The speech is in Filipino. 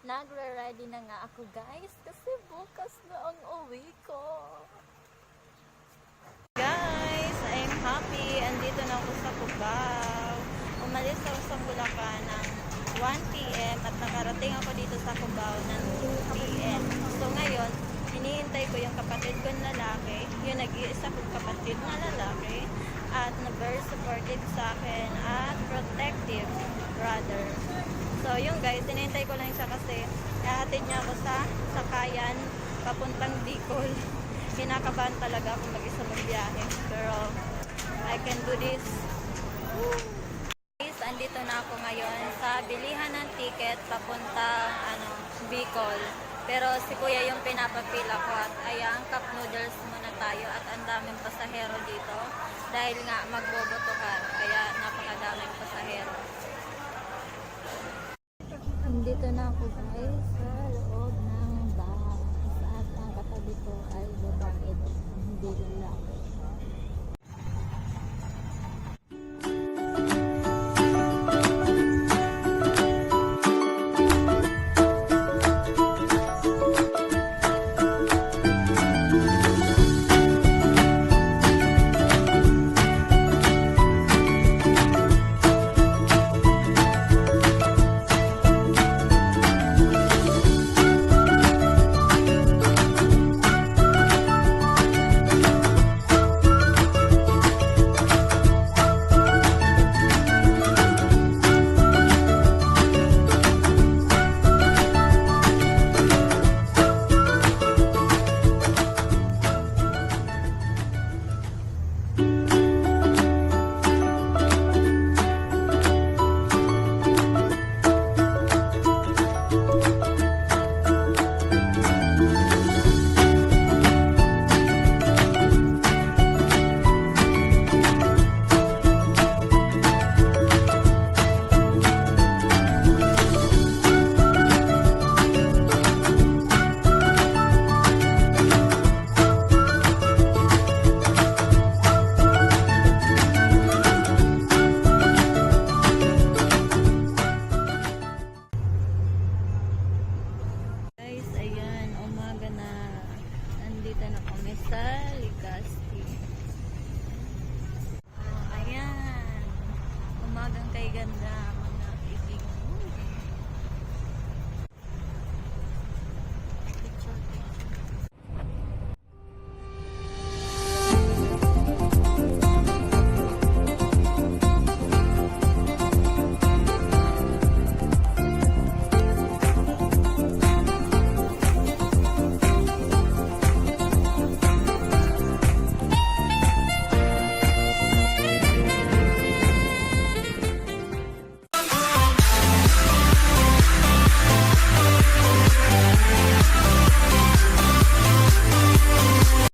Nagre-ready na nga ako guys kasi bukas na ang uwi ko. Guys, I'm happy. Andito na ako sa Cubao. Umalis ako sa Bulacan ng 1 p.m. at nakarating ako dito sa Cubao ng 2 p.m. So ngayon, hinihintay ko yung kapatid ko na lalaki, yung nag-iisa kong kapatid na lalaki, at na very supportive sa akin at protective brother. So yun guys, hinihintay ko lang siya kasi ihatid niya ako sa sakayan papuntang Bicol. Kinakabahan talaga ako mag-isa magbiyahe, pero I can do this. Woo! Guys, andito na ako ngayon sa bilihan ng ticket papuntang Bicol. Pero si kuya yung pinapapila ko at ayan, cup noodles muna tayo at ang daming pasahero dito dahil nga magbobotohan, kaya napakadaming pasahero. Nandito na ako guys sa loob ng bus at ang katabi ko ay babae.